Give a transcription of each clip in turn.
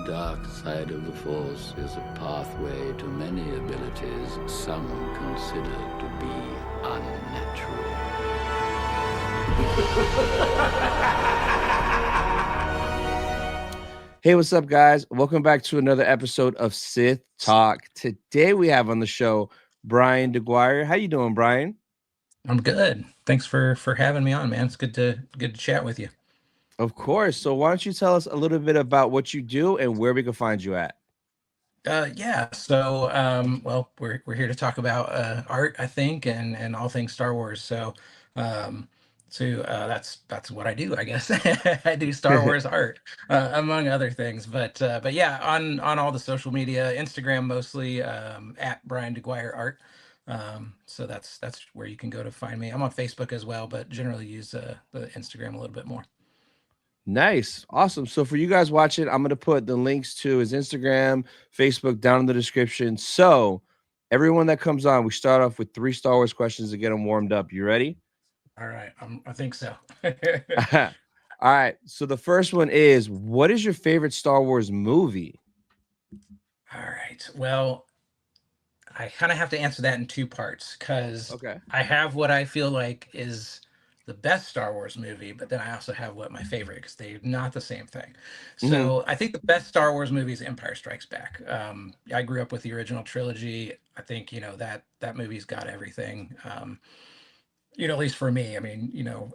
dark side of the Force is a pathway to many abilities some consider to be unnatural. Hey, what's up, guys? Welcome back to another episode of Sith Talk. Today we have on the show Brian Deguire. How you doing, Brian? I'm good. Thanks for having me on, man. It's good to chat with you. Of course. So why don't you tell us a little bit about what you do and where we can find you at? Yeah. So, well, we're here to talk about art, I think, and all things Star Wars. Um, that's what I do, I guess. I do Star Wars art, among other things. But yeah, on all the social media, Instagram mostly, at Brian Deguire Art. So that's where you can go to find me. I'm on Facebook as well, but generally use the Instagram a little bit more. Nice. Awesome. So for you guys watching, I'm going to put the links to his Instagram, Facebook down in the description. So everyone that comes on, we start off with 3 Star Wars questions to get them warmed up. You ready? All right. I think so. All right. So the first one is, what is your favorite Star Wars movie? All right. Well, I kind of have to answer that in 2 parts because Okay. I have what I feel like is the best Star Wars movie, but then I also have what my favorite, because they're not the same thing. So I think the best Star Wars movie is Empire Strikes Back. I grew up with the original trilogy. I think that movie's got everything. At least for me. I mean, you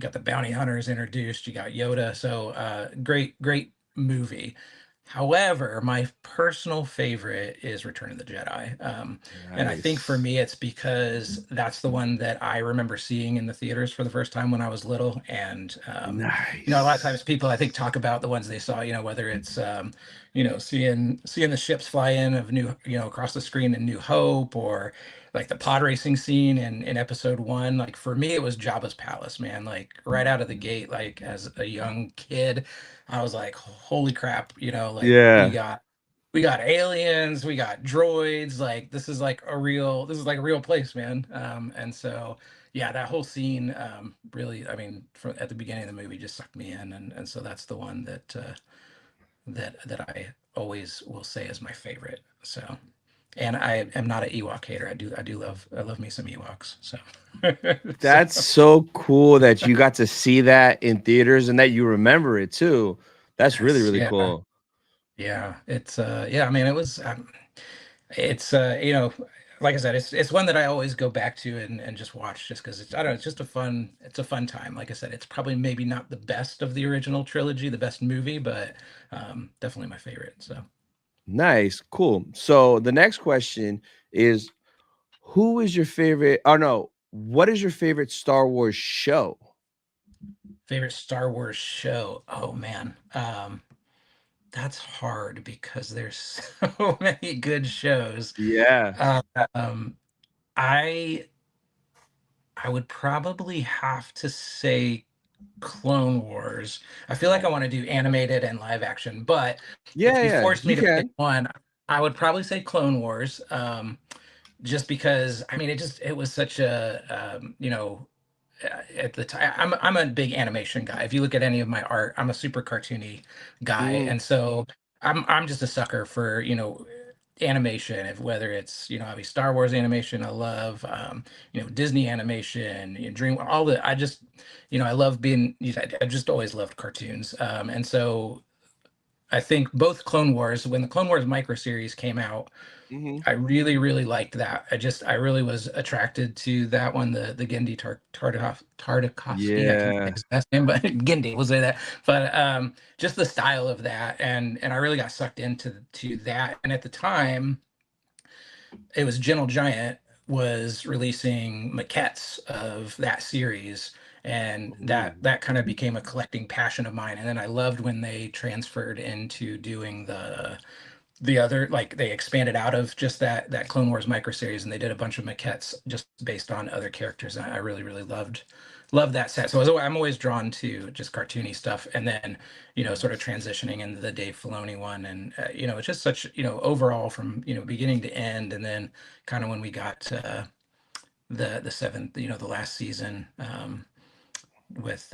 got the bounty hunters introduced. You got Yoda. So great movie. However, my personal favorite is Return of the Jedi. And I think for Nice. me, it's because that's the one that I remember seeing in the theaters for the first time when I was little. And, a lot of times Nice. people, I think, talk about the ones they saw, whether it's, seeing the ships fly in of across the screen in New Hope, or like the pod racing scene in episode 1. Like for me, it was Jabba's palace, man. Like right out of the gate, like as a young kid, I was like, holy crap, like Yeah. we got aliens, we got droids, like this is like a real place, man. And so yeah, that whole scene really, I mean, at the beginning of the movie just sucked me in, and so that's the one that I always will say is my favorite. So, and I am not an Ewok hater. I love me some Ewoks. So, That's so cool that you got to see that in theaters and that you remember it too. That's really, yes, really yeah, cool. yeah. It's yeah. I mean, it was. It's like I said, it's one that I always go back to and just watch, just because I don't know, it's just it's a fun time. Like I said, it's probably maybe not the best of the original trilogy, the best movie, but definitely my favorite. So Nice. Cool. So the next question is, who is your favorite? Oh no, what is your favorite Star Wars show? favorite Star Wars show. Oh man. That's hard because there's so many good shows. Yeah. Uh, um, I I would probably have to say Clone Wars. I feel like I want to do animated and live action, but if Yeah, you yeah, forced me you to pick can. one, I would probably say Clone Wars. Just because I mean it was such a at the time, I'm a big animation guy. If you look at any of my art, I'm a super cartoony guy, Mhm. and so I'm just a sucker for animation. If whether it's obviously Star Wars animation, I love Disney animation, Dream, all the I just I love being. I just always loved cartoons, and so I think both Clone Wars, when the Clone Wars micro series came out, Mhm. I really, really liked that. I really was attracted to that one, the Genndy Tartakovsky. I can't think Yeah. of his last name, but Genndy, we'll say that. But just the style of that, and I really got sucked into that. And at the time, it was Gentle Giant was releasing maquettes of that series, and Ooh. that kind of became a collecting passion of mine. And then I loved when they transferred into doing the other, like they expanded out of just that Clone Wars micro series, and they did a bunch of maquettes just based on other characters. And I really really loved that set. So I'm always drawn to just cartoony stuff, and then sort of transitioning into the Dave Filoni one, and it's just such overall from beginning to end, and then kind of when we got to the seventh, the last season, with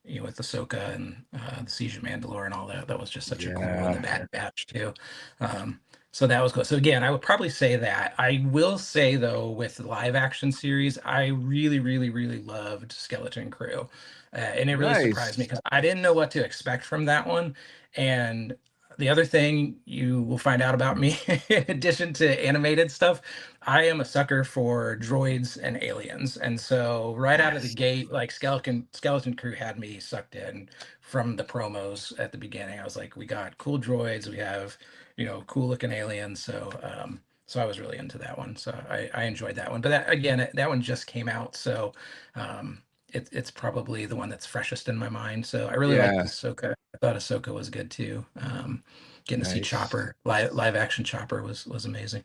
with Ahsoka and the Siege of Mandalore and all that. That was just such a cool, and the Yeah. Bad Batch too. Um, so that was cool. So again, I would probably say that. I will say though, with the live action series, I really, really, really loved Skeleton Crew, and it really surprised me Nice. because I didn't know what to expect from that one. And the other thing you will find out about me, in addition to animated stuff, I am a sucker for droids and aliens. And so right out of the Yes. gate, like Skeleton Crew had me sucked in from the promos at the beginning. I was like, we got cool droids, we have, cool looking aliens. So I was really into that one. So I enjoyed that one. But that again, that one just came out. So it's probably the one that's freshest in my mind. So I really liked Yeah. Ahsoka. I thought Ahsoka was good too. Getting to see Nice. Chopper, live action Chopper was amazing.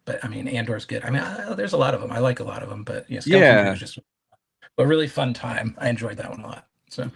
But I mean, Andor's good. I mean, there's a lot of them. I like a lot of them, but Skeleton Crew Yeah. is just a really fun time. I enjoyed that one a lot. So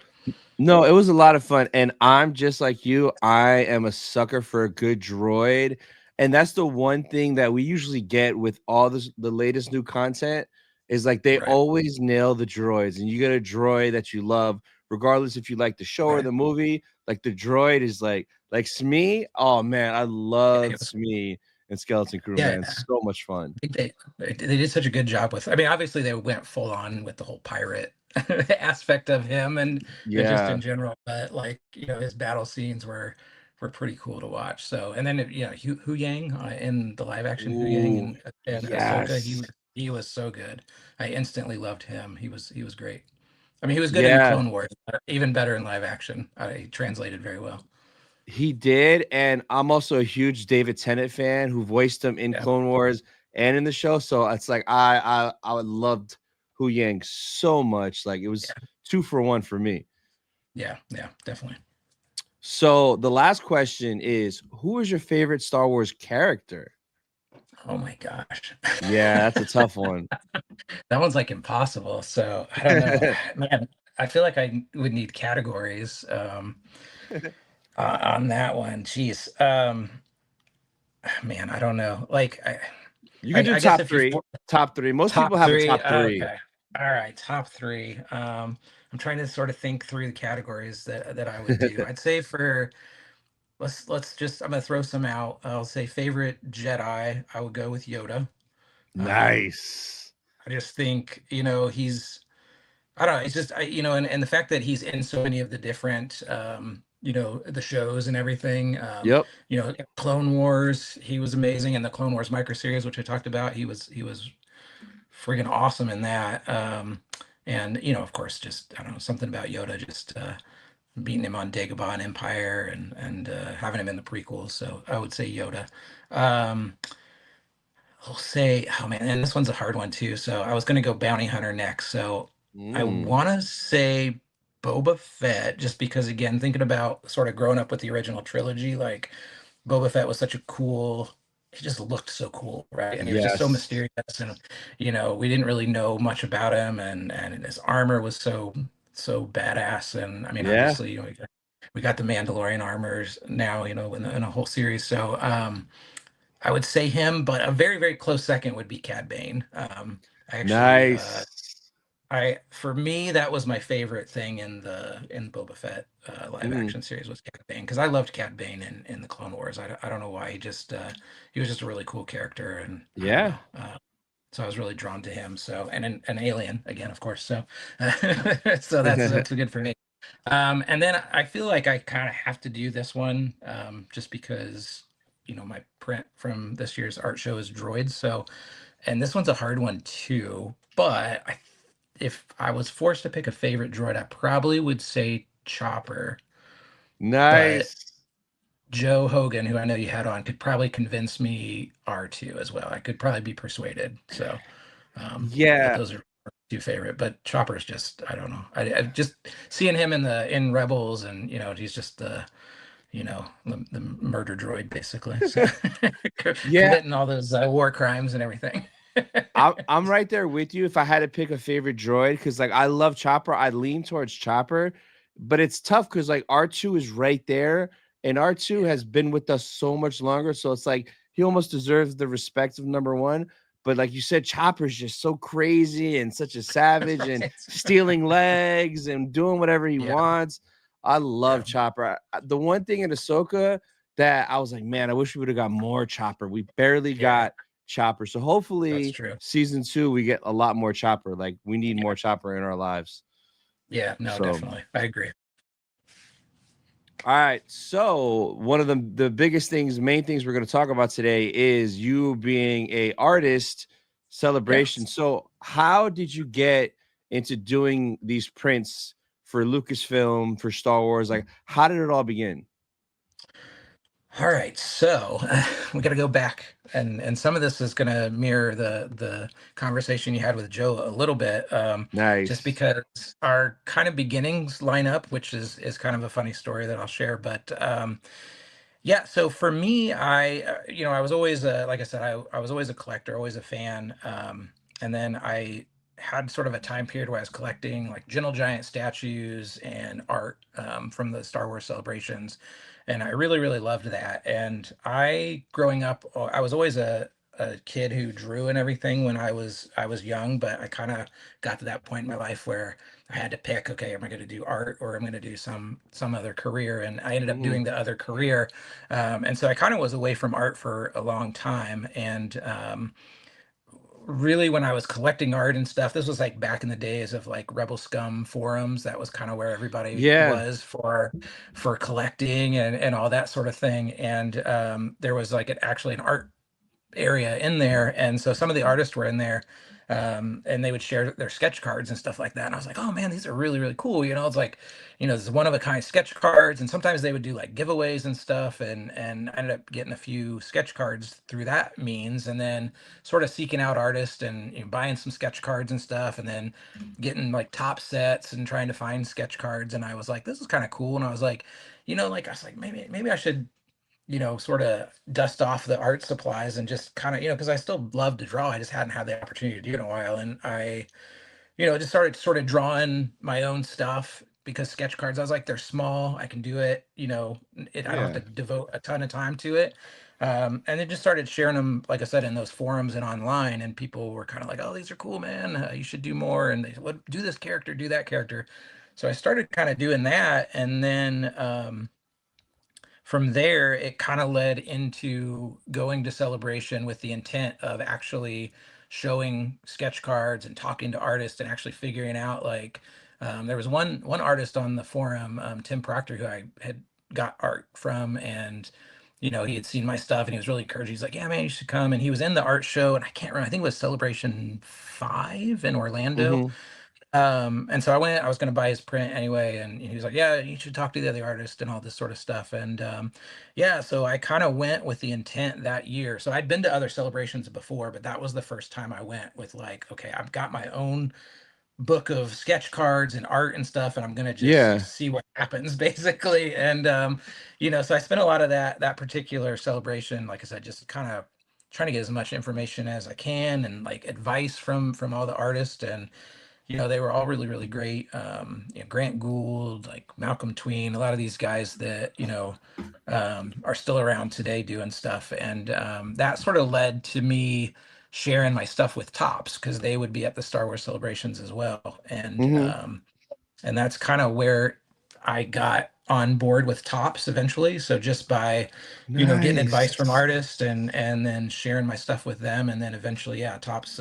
No, it was a lot of fun. And I'm just like you. I am a sucker for a good droid. And that's the one thing that we usually get with all the latest new content is like they right, always nail the droids. And you get a droid that you love, regardless if you like the show or right. the movie. Like the droid is like Smee. Oh man, I Yeah, love Smee and Skeleton Crew, yeah. man. So much fun. I think they did such a good job with. I mean, obviously they went full on with the whole pirate aspect of him and just Yeah. in general. But like his battle scenes were pretty cool to watch. So and then Hu Yang in the live action Hu Yang Ooh, and Ahsoka, yes. he was so good. I instantly loved him. He was great. I mean, he was good in Yeah. Clone Wars, but even better in live action. He translated very well. He did, and I'm also a huge David Tennant fan who voiced him in Yeah, Clone Wars and in the show. So it's like I loved Hu Yang so much. Like it was yeah, 2 for 1 for me. yeah, definitely. So the last question is, who is your favorite Star Wars character? Oh my gosh. Yeah, that's a tough one. That one's like impossible. So I don't know, man. I feel like I would need categories on that one. Jeez, man, I don't know. Like, You can do I guess top if you three. Top three. Most top people have a three, top three. okay, all right, top three. I'm trying to sort of think through the categories that I would do. I'd say for let's just I'm gonna throw some out. I'll say favorite Jedi. I would go with Yoda. Um, Nice. I just think he's I don't know. It's just and the fact that he's in so many of the different the shows and everything. Yep. Clone Wars, he was amazing in the Clone Wars micro series, which I talked about. He was friggin' awesome in that. And of course, just I don't know, something about Yoda, just beating him on Dagobah and Empire and having him in the prequels. So I would say Yoda. Um, I'll say, oh man, and this one's a hard one too. So I was gonna go Bounty Hunter next. So I Mm, want to say Boba Fett, just because again, thinking about sort of growing up with the original trilogy, like Boba Fett was such a cool. He just looked so cool, right? And he was just so yes. mysterious, and we didn't really know much about him, and his armor was so badass. And I mean, Yeah. obviously, we got the Mandalorian armors now, in a whole series. So I would say him, but a very, very close second would be Cad Bane. I actually, Nice. for me, that was my favorite thing in Boba Fett live Mm, action series was Cad Bane because I loved Cad Bane in the Clone Wars. I don't know why he was just a really cool character and I don't yeah. know. So I was really drawn to him. So and an alien again, of course. So so that's good for me. And then I feel like I kind of have to do this one just because my print from this year's art show is droids. So, and this one's a hard one too. But if I was forced to pick a favorite droid, I probably would say Chopper. But Nice. Joe Hogan, who I know you had on, could probably convince me R2 as well. I could probably be persuaded. So, but Yeah. those are my two favorite. But Chopper's just I don't know. I just seeing him in Rebels and he's just the murder droid basically. So Yeah, committing all those war crimes and everything. I'm right there with you. If I had to pick a favorite droid, because like I love Chopper, I lean towards Chopper, but it's tough because like R2 is right there, and R2 Yeah, has been with us so much longer. So it's like he almost deserves the respect of number one. But like you said, Chopper's just so crazy and such a savage and Right. stealing legs and doing whatever he Yeah, wants. I yeah, love Chopper. The one thing in Ahsoka that I was like, man, I wish we would have got more Chopper. We barely yeah. got Chopper. So That's hopefully true. season 2 we get a lot more Chopper. Like we need more Chopper in our lives. Yeah, no, So definitely. I agree. all right. So one of the biggest things, main things we're going to talk about today is you being a artist Yeah. celebration. So how did you get into doing these prints for Lucasfilm, for Star Wars? Like how did it all begin? All right, so we got to go back, and some of this is going to mirror the conversation you had with Joe a little bit, just Nice. because our kind of beginnings line up, which is kind of a funny story that I'll share. But yeah, so for me, I was always like I said, I was always a collector, always a fan, and then I had sort of a time period where I was collecting like Gentle Giant statues and art from the Star Wars celebrations, and I really really loved that. And growing up, I was always a kid who drew and everything when I was young, but I kind of got to that point in my life where I had to pick, okay, am I going to do art or am I going to do some other career? And I ended up Hmm. doing the other career, and so I kind of was away from art for a long time. And really, when I was collecting art and stuff, this was like back in the days of like Rebel Scum forums. That was kind of where everybody Yeah. was for collecting and all that sort of thing. And there was like actually an art area in there, and so some of the artists were in there, and they would share their sketch cards and stuff like that, and I was like, oh man, these are really really cool. It's like, this is one of a kind sketch cards, and sometimes they would do like giveaways and stuff, and I ended up getting a few sketch cards through that means, and then sort of seeking out artists and buying some sketch cards and stuff, and then getting like top sets and trying to find sketch cards. And I was like, this is kind of cool, and I was like, like I was like, maybe I should sort of dust off the art supplies and just kind of, because I still love to draw. I just hadn't had the opportunity to do it in a while. And I, just started sort of drawing my own stuff because sketch cards, I was like, they're small. I can do it, I don't have to Yeah. devote a ton of time to it. And then just started sharing them, like I said, in those forums and online. And people were kind of like, oh, these are cool, man. You should do more. And they said, what, do this character, do that character. So I started kind of doing that. And then, from there, it kind of led into going to Celebration with the intent of actually showing sketch cards and talking to artists and actually figuring out like, there was one artist on the forum, Tim Proctor, who I had got art from, and he had seen my stuff and he was really encouraging. He's like, yeah man, you should come. And he was in the art show, and I can't remember, I think it was Celebration 5 in Orlando. Hmm. And so I was going to buy his print anyway. And he was like, yeah, you should talk to the other artist and all this sort of stuff. And yeah, so I kind of went with the intent that year. So I'd been to other celebrations before, but that was the first time I went with like, okay, I've got my own book of sketch cards and art and stuff, and I'm going to just Yeah. see what happens basically. And, so I spent a lot of that particular celebration, like I said, just kind of trying to get as much information as I can and like advice from all the artists. And they were all really, really great. Grant Gould, like Malcolm Tween, a lot of these guys that, are still around today doing stuff. And that sort of led to me sharing my stuff with Tops because they would be at the Star Wars celebrations as well. Hmm. And that's kind of where I got on board with Tops eventually. So just by, getting advice from Nice. artists and then sharing my stuff with them. And then eventually, yeah, Tops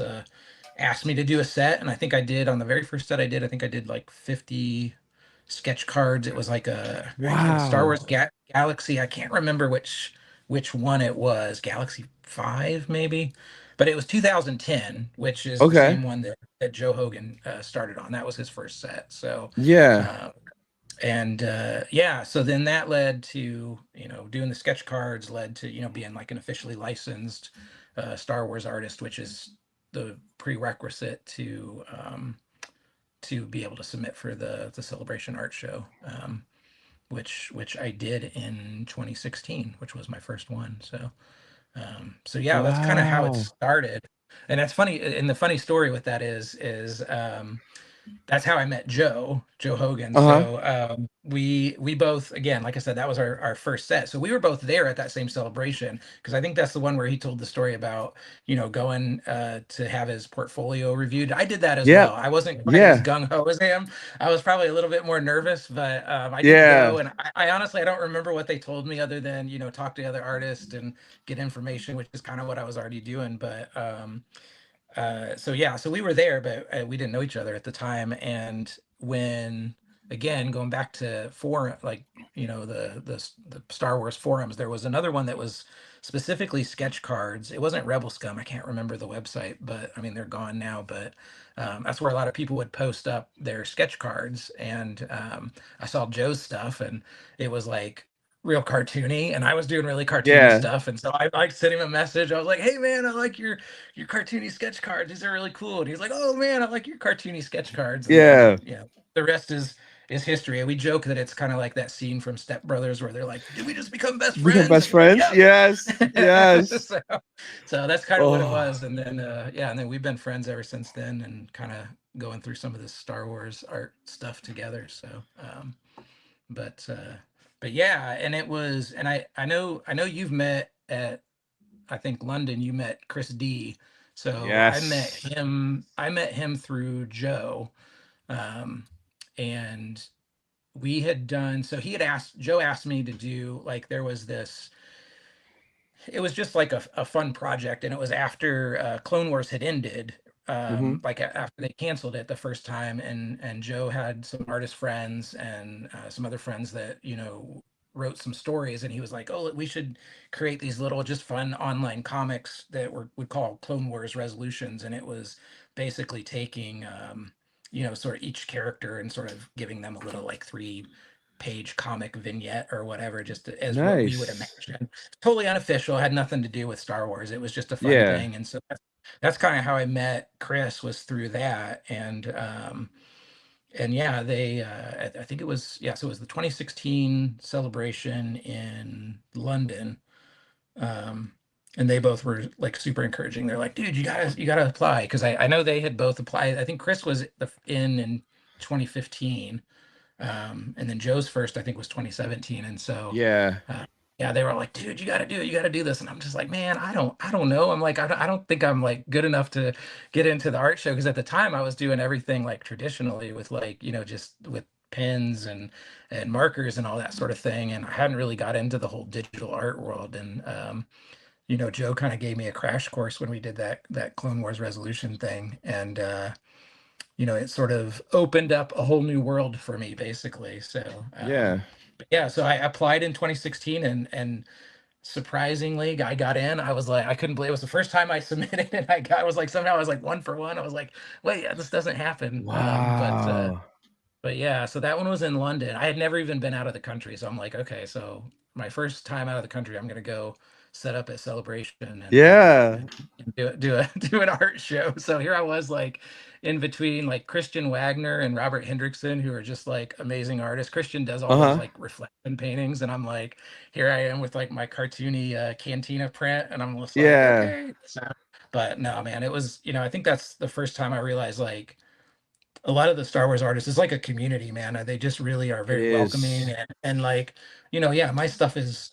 asked me to do a set. And I think I did on the very first set I think I did like 50 sketch cards. It was like a Star Wars Wow. Galaxy. I can't remember which one it was. Galaxy 5 maybe. But it was 2010, which is the Okay. same one that Joe Hogan started on. That was his first set. So Yeah. uh, and yeah, so then that led to doing the sketch cards, led to being like an officially licensed Star Wars artist, which is the prerequisite to be able to submit for the Celebration Art Show, which I did in 2016, which was my first one. So yeah, that's kind of how it Wow. started. And that's funny. And the funny story with that is that's how I met Joe Hogan. Uh-huh. So we both, again, like I said, that was our first set. So we were both there at that same celebration, because I think that's the one where he told the story about, going to have his portfolio reviewed. I did that as Yeah. well. I wasn't quite as Yeah. gung ho as him. I was probably a little bit more nervous, but I did Yeah. go, and I honestly, I don't remember what they told me other than, talk to the other artists and get information, which is kind of what I was already doing. But so yeah, so we were there, but we didn't know each other at the time. And when, again, going back to forum, like, the Star Wars forums, there was another one that was specifically sketch cards. It wasn't Rebel Scum, I can't remember the website, but I mean, they're gone now. But that's where a lot of people would post up their sketch cards. And I saw Joe's stuff, and it was like real cartoony, and I was doing really cartoony Yeah. stuff. And so I like sent him a message. I was like, hey man, I like your cartoony sketch cards. These are really cool. And he's like, oh man, I like your cartoony sketch cards. And then, Yeah. the rest is history. And we joke that it's kind of like that scene from Step Brothers where they're like, did we just become best Become friends? best And we're like, friends. Yes. yeah. Yes. So that's kind of what it Oh, was. And then and then we've been friends ever since then, and kind of going through some of this Star Wars art stuff together. So but yeah, and it was, and I know you've met at, I think, London. You met Chris D. So yes. I met him through Joe. Um, and we had done, so Joe asked me to do, like, there was this, it was just like a fun project, and it was after Clone Wars had ended, Mm-hmm. like after they canceled it the first time. And Joe had some artist friends and some other friends that wrote some stories, and he was like, oh, we should create these little just fun online comics that would call Clone Wars Resolutions. And it was basically taking sort of each character and sort of giving them a little, like, 3-page comic vignette or whatever, just as what we would Nice. imagine. Totally unofficial, had nothing to do with Star Wars. It was just a fun Yeah. thing. And so that's kind of how I met Chris, was through that. And yeah, they I think it was, yeah, so it was the 2016 celebration in London. um and they both were like super encouraging. They're like, dude, you gotta apply, because I know they had both applied. I think Chris was in 2015, and then Joe's first, I think, was 2017. And so Yeah. yeah, they were like, dude, you got to do it, you got to do this. And I'm just like, man, I don't know. I'm like, I don't think I'm like good enough to get into the art show, because at the time I was doing everything like traditionally with, like, just with pens and markers and all that sort of thing, and I hadn't really got into the whole digital art world. And Joe kind of gave me a crash course when we did that Clone Wars Resolution thing. And it sort of opened up a whole new world for me, basically. So Yeah. but yeah, so I applied in 2016, and surprisingly I got in. I was like, I couldn't believe it was the first time I submitted, and I was like, somehow I was like 1 for 1. I was like, wait, yeah, this doesn't happen. Wow. But yeah, so that one was in London. I had never even been out of the country, so I'm like, okay, so my first time out of the country, I'm gonna go set up a celebration Yeah. and do an art show. So here I was, like, in between, like, Christian Wagner and Robert Hendrickson, who are just like amazing artists. Christian does all those Uh-huh. like reflection paintings, and I'm like, here I am with like my cartoony cantina print, and I'm just like, Yeah. okay. So, but no, man, it was, I think that's the first time I realized, like, a lot of the Star Wars artists is like a community, man. They just really are It very welcoming. is. And like, yeah, my stuff is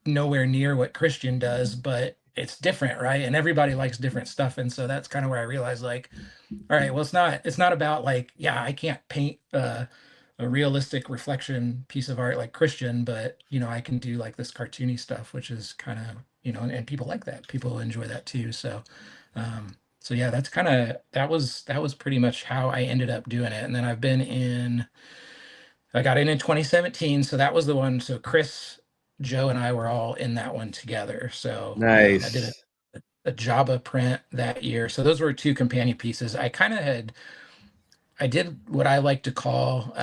nowhere near what Christian does, but it's different, right? And everybody likes different stuff. And so that's kind of where I realized, like, all right, well, it's not about, like, yeah, I can't paint a realistic reflection piece of art like Christian, but I can do like this cartoony stuff, which is kind of, and people like that. People enjoy that too. So yeah, that was pretty much how I ended up doing it. And then I got in 2017, so that was the one. So Chris, Joe, and I were all in that one together. So I did Nice. a Jabba print that year. So those were 2 companion pieces. I did what I like to call,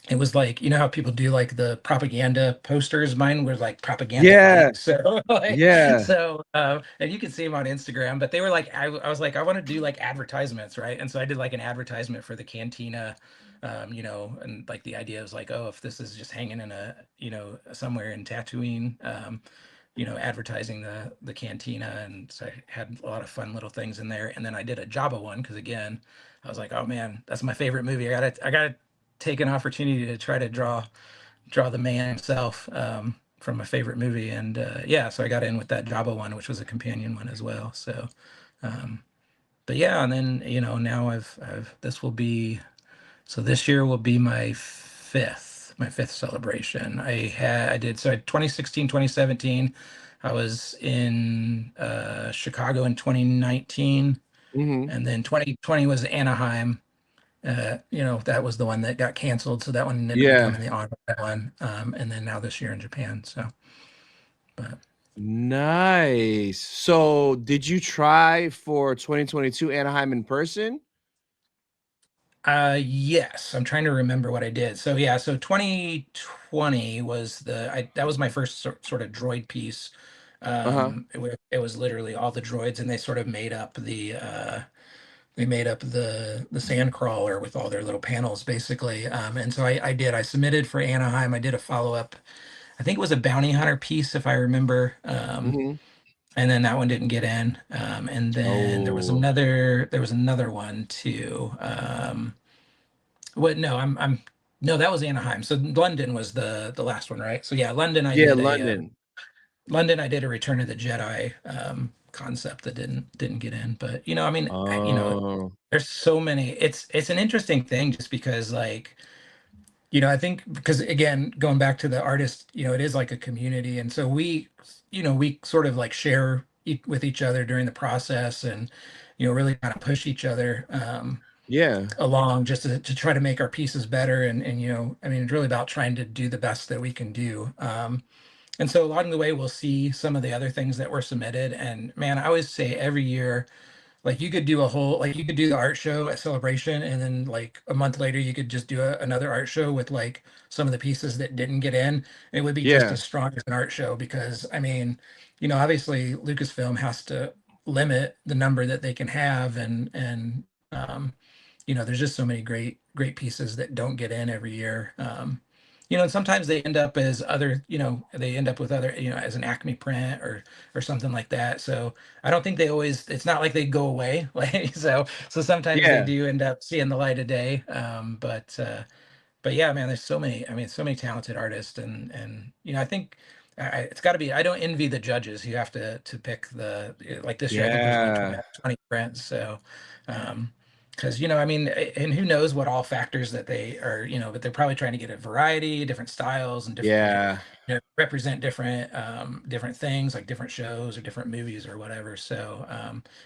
it was like, how people do like the propaganda posters. Mine were like propaganda Yeah. light. So like, Yeah. and you can see them on Instagram, but they were like, I was like, I want to do like advertisements, right? And so I did like an advertisement for the cantina, and like the idea was like, oh, if this is just hanging in somewhere in Tatooine, advertising the cantina, and so I had a lot of fun little things in there. And then I did a Jabba one because again, I was like, oh man, that's my favorite movie. I gotta take an opportunity to try to draw the man himself from my favorite movie, and yeah, so I got in with that Jabba one, which was a companion one as well. So, um, but yeah, and then now I've this will be so this year will be my fifth celebration. I did so I 2016, 2017. I was in Chicago in 2019, Mm-hmm. and then 2020 was Anaheim. That was the one that got canceled, so that one ended up Yeah. becoming the on one. And then now this year in Japan. So, but Nice. So, did you try for 2022 Anaheim in person? yes, I'm trying to remember what I did. So yeah, so 2020 was that was my first sort of droid piece. Uh-huh. It was literally all the droids, and they sort of made up they made up the sand crawler with all their little panels basically. And so I submitted for Anaheim. I did a follow-up. I think it was a bounty hunter piece if I remember. Mm-hmm. And then that one didn't get in. And then Oh, there was another one too. What no, I'm no, that was Anaheim. So London was the last one, right? So yeah, yeah, London. London I did a Return of the Jedi concept that didn't get in. But I mean, Oh, there's so many. It's an interesting thing just because like I think because again, going back to the artist, it is like a community. And so we sort of like share with each other during the process, and, really kind of push each other yeah. along just to try to make our pieces better. And, I mean, it's really about trying to do the best that we can do. And so along the way, we'll see some of the other things that were submitted. And man, I always say every year, like you could do the art show at Celebration, and then like a month later you could just do another art show with like some of the pieces that didn't get in. It would be just Yeah. as strong as an art show because I mean, obviously Lucasfilm has to limit the number that they can have, and um, there's just so many great pieces that don't get in every year. And sometimes they end up as other, they end up with other, as an Acme print or something like that. So I don't think they always. It's not like they go away. Like so sometimes they Yeah. do end up seeing the light of day. But yeah, man, there's so many. I mean, so many talented artists, and I think it's got to be. I don't envy the judges. You have to pick like this year. I think there's only Yeah. 20 prints. So, um, because I mean, and who knows what all factors that they are, but they're probably trying to get a variety, different styles, and different like Yeah. represent different things like different shows or different movies or whatever. So,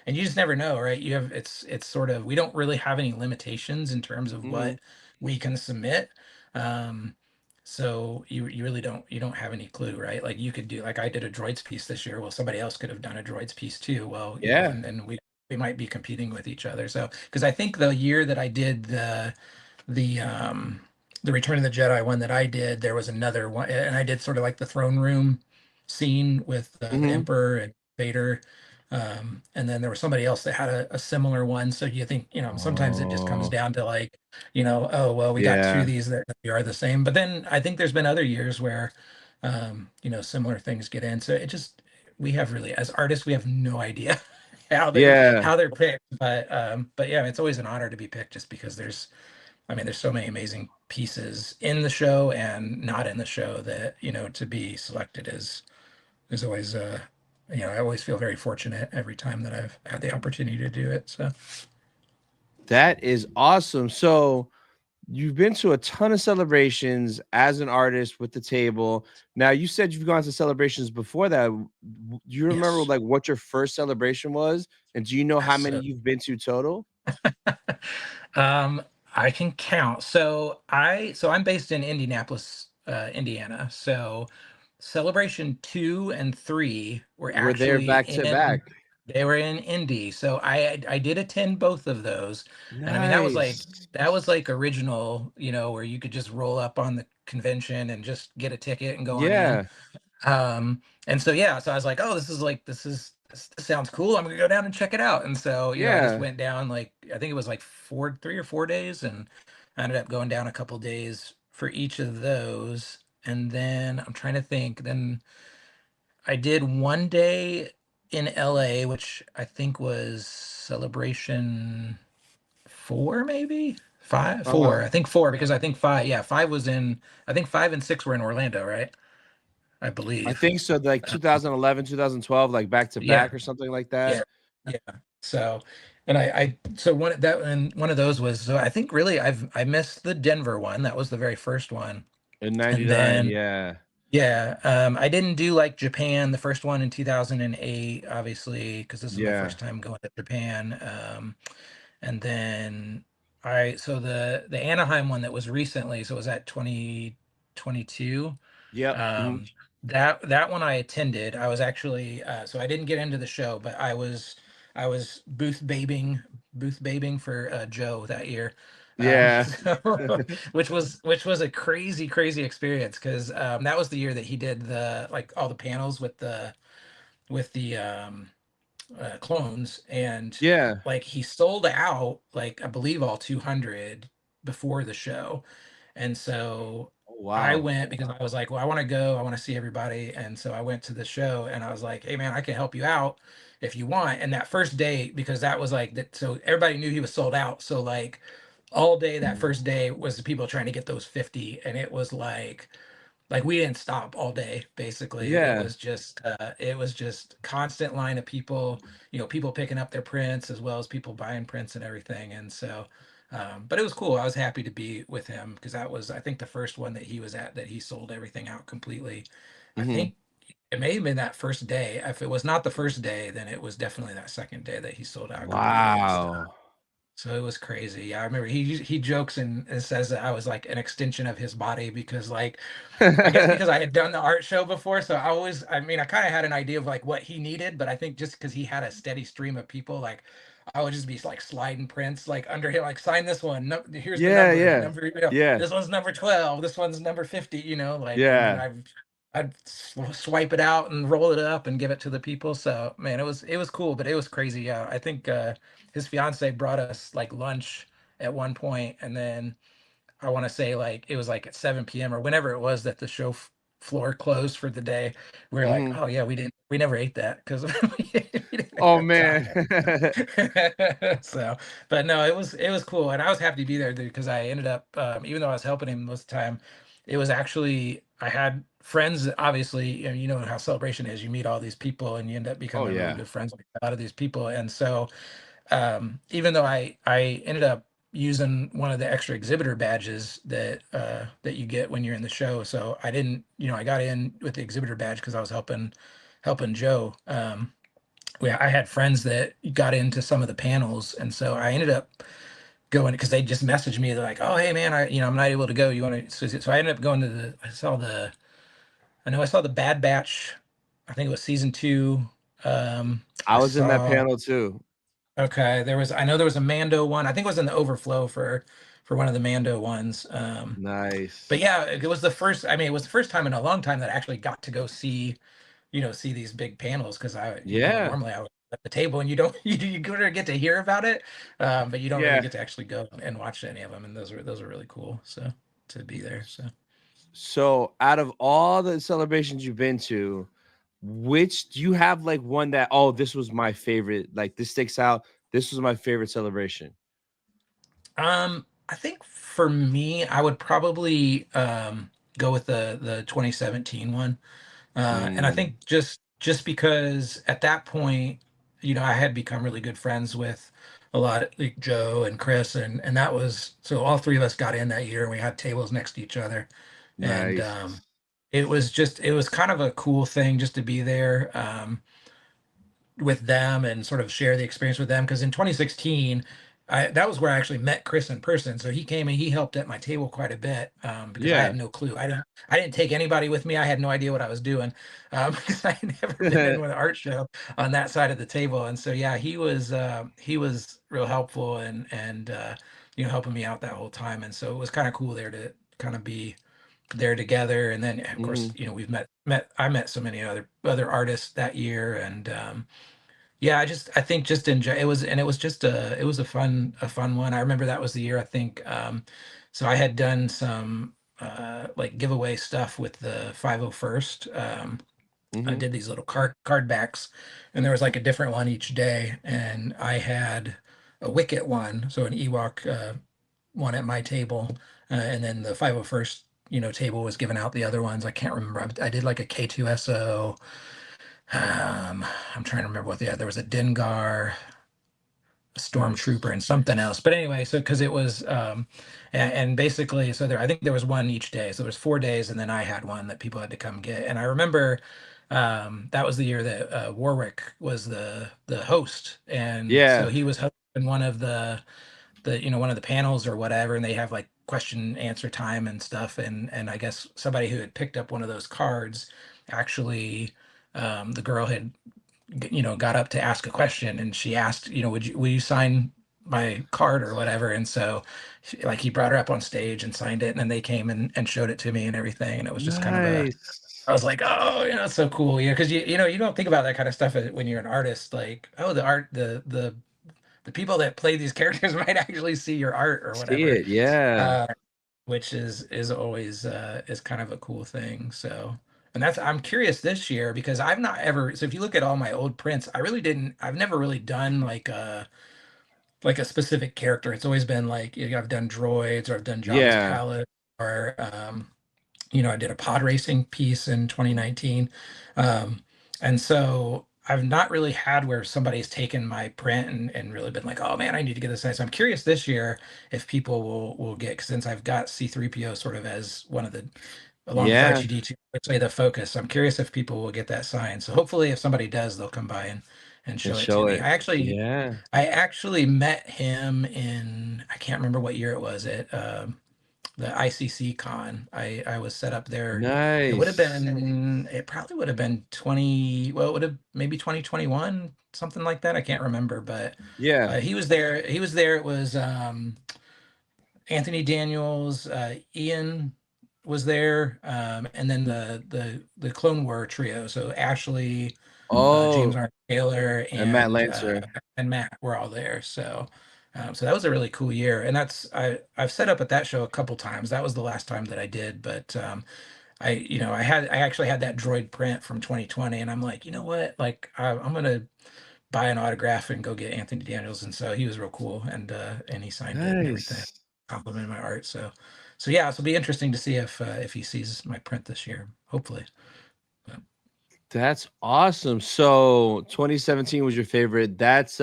and you just never know, right? It's sort of we don't really have any limitations in terms of Mm-hmm. what we can submit. Um, so you really don't have any clue, right? Like you could do like I did a droids piece this year. Well, somebody else could have done a droids piece too. Well, Yeah. and we might be competing with each other. So because I think the year that I did the um the Return of the Jedi one that I did, there was another one, and I did sort of like the throne room scene with the Mm-hmm. Emperor and Vader. And then there was somebody else that had a similar one. So you think, sometimes it just comes Oh, down to like, oh, well, we got two of yeah. these that are the same. But then I think there's been other years where, similar things get in. So we have really, as artists, we have no idea Yeah. how they're picked. But yeah, it's always an honor to be picked just because there's so many amazing pieces in the show and not in the show that, to be selected is always I always feel very fortunate every time that I've had the opportunity to do it. So That is awesome. So, you've been to a ton of celebrations as an artist with the table. Now, you said you've gone to celebrations before that. Do you remember yes. like what your first celebration was? And do you know how many So you've been to total? um I can count. So I'm based in Indianapolis, Indiana. So Celebration 2 and 3 were We're there actually back to back. they were in Indy. So I did attend both of those. And I mean Nice. that was like original, where you could just roll up on the convention and just get a ticket and go on in. Yeah. And so yeah, so I was like, oh, this sounds cool. I'm gonna go down and check it out. And so, I just Yeah. went down like I think it was like 3 or 4 days, and I ended up going down a couple days for each of those. And then I'm trying to think, then I did one day in LA, which I think was Celebration 4, maybe five, Uh-huh. 4. I think 4 because I think 5. Yeah, 5 was in. I think 5 and 6 were in Orlando, right? I I believe. think so, like Uh, 2011, 2012, like back to yeah, back or something like that. yeah, yeah. So, and so one of those was. So I think really I missed the Denver one. That was the very first one, In and 99, then yeah. yeah, I didn't do like Japan, the first one in 2008, obviously, because this is my Yeah. first time going to Japan. And then so the Anaheim one that was recently, so it was at 2022. Yep. Um, that one I attended. I was actually so I didn't get into the show, but I was booth babing for Joe that year. Yeah. So, which was a crazy experience because that was the year that he did the like all the panels with the clones, and Yeah. like he sold out like I believe all 200 before the show. And so Oh, I wow. went because I was like, well, I want to go, I want to see everybody. And so I went to the show and I was like, hey man, I can help you out if you want. And that first day, because that was like that, so everybody knew he was sold out. So like all day that first day was the people trying to get those 50, and it was like we didn't stop all day. Basically Yeah. it was just constant line of people, people picking up their prints as well as people buying prints and everything. And so but it was cool. I was happy to be with him because that was, I think, the first one that he was at that he sold everything out completely. I Hmm. think it may have been that first day. If it was not the first day, then it was definitely that second day that he sold out completely and stuff. Wow. So it was crazy. Yeah, I remember he jokes and says that I was like an extension of his body because like I guess because I had done the art show before, so I mean, I kind of had an idea of like what he needed, but I think just because he had a steady stream of people, like I would just be like sliding prints like under him, like sign this one. No, here's the Yeah, number, yeah. number, Yeah. this one's number 12, this one's number 50, like, and then Yeah. I'd swipe it out and roll it up and give it to the people. So man, it was cool, but it was crazy. Yeah, I think his fiance brought us like lunch at one point, and then I want to say like it was like at 7 p.m. or whenever it was that the show floor closed for the day. We were like, Hmm. oh yeah, we never ate that because we didn't Oh have man. time. So, but no, it was cool, and I was happy to be there because I ended up, even though I was helping him most of the time, it was actually I had friends that obviously, you know how Celebration is. You meet all these people, and you end up Oh becoming really yeah. good friends with a lot of these people, and so even though I ended up using one of the extra exhibitor badges that you get when you're in the show. So I didn't, I got in with the exhibitor badge because I was helping Joe. I had friends that got into some of the panels, and so I ended up going because they just messaged me. They're like, "Oh, hey man, I'm not able to go. You want to?" So I ended up going to I saw the Bad Batch. I think it was season 2. I I was in that saw. panel too. Okay, I know there was a Mando one. I think it was in the overflow for one of the Mando ones. But Nice. yeah, it was the first. I mean, it was the first time in a long time that I actually got to go see these big panels because Yeah. normally I was at the table and you don't you get to hear about it, but you don't really Yeah. get to actually go and watch any of them. And those are really cool. So to be there. So So out of all the celebrations you've been to, which do you have like one that, oh, this was my favorite, like this sticks out, this was my favorite celebration? I think for me, I would probably go with the 2017 one. And I Mm, think just because at that point, I had become really good friends with a lot of like Joe and Chris, and that was so all three of us got in that year and we had tables next to each other. And nice. it was kind of a cool thing just to be there. With them and sort of share the experience with them because in 2016 that was where I actually met Chris in person. So he came and he helped at my table quite a bit because I had Yeah. no clue. I didn't take anybody with me. I had no idea what I was doing because I had never been in with an art show on that side of the table. And so yeah, he was real helpful and helping me out that whole time. And so it was kind of cool there to kind of be there together. And then of course, Hmm. we've met I met so many other artists that year. And yeah, I think just enjoy it was just it was a fun one. I remember that was the year I think so I had done some like giveaway stuff with the 501st. I Mm-hmm. did these little card backs, and there was like a different one each day, and I had a Wicket one, so an Ewok one at my table, and then the 501st table was giving out the other ones. I can't remember. I did like a K2SO. I'm trying to remember what there was a Dengar, a Nice. stormtrooper, and something else. But anyway, so because it was and basically, so I think there was one each day. So there was 4 days, and then I had one that people had to come get. And I remember that was the year that Warwick was the host, and so Yeah. he was hosting one of one of the panels or whatever, and they have like question answer time and stuff. And I guess somebody who had picked up one of those cards actually, the girl had got up to ask a question, and she asked, will you sign my card or whatever? And so like he brought her up on stage and signed it, and then they came and showed it to me and everything, and it was just kind of I Nice. was like, oh, it's so cool, because you don't think about that kind of stuff when you're an artist, like, oh, the art, the people that play these characters might actually see your art or See whatever, it. Yeah. uh, which is always is kind of a cool thing. So, and I'm curious this year, because I've not ever. So if you look at all my old prints, I've never really done like a specific character. It's always been like, I've done droids, or I've done Jabba's Yeah. palace, or I did a pod racing piece in 2019. Um, and so I've not really had where somebody's taken my print and really been like, oh man, I need to get this size. So I'm curious this year if people will get, 'cause since I've got C3PO sort of as one of the, along with Yeah. R2D2, let's say the focus. I'm curious if people will get that sign. So hopefully if somebody does, they'll come by and And show it to show me. it. I actually Yeah. I actually met him in, I can't remember what year it was, at the ICC con. I was set up there. Nice. It probably would have been 20, well, it would have maybe 2021, something like that. I can't remember, but Yeah. he was there. He was there. It was Anthony Daniels, Ian was there, and then the Clone War trio. So Ashley, James Oh, R. Taylor, and Matt Lancer. and Matt were all there. So, so that was a really cool year. And I've set up at that show a couple times. That was the last time that I did, but I actually had that droid print from 2020, and I'm like, you know what, like I'm gonna buy an autograph and go get Anthony Daniels. And so he was real cool, and he signed it and everything, Nice. complimented my art. So yeah, it'll be interesting to see if he sees my print this year, hopefully. But, That's awesome. So 2017 was your favorite. That's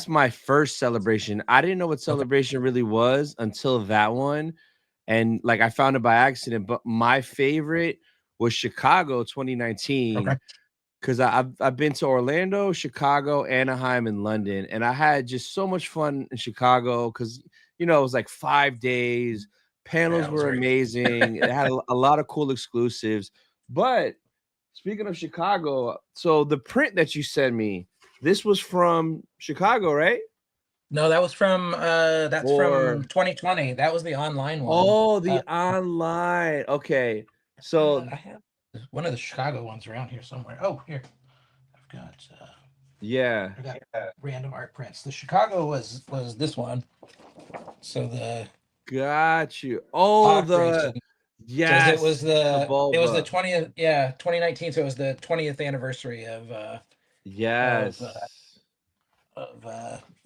my first celebration. I didn't know what okay. celebration really was until that one. And like I found it by accident, but my favorite was Chicago 2019 Okay. because I've been to Orlando, Chicago, Anaheim, and London, and I had just so much fun in Chicago because it was like 5 days. Yeah, Panels it was were right. amazing. It had a lot of cool exclusives. But speaking of Chicago, so the print that you sent me, this was from Chicago, right? No, that's from Or 2020. That was the online one. oh, the online. Okay. So I have one of the Chicago ones around here somewhere. Oh, here. I've got yeah, random art prints. The Chicago was this one. So the got you. Oh, pod the racing, because yes, the it was the Bulba. 20th, yeah, 2019. So it was the 20th anniversary of Yes.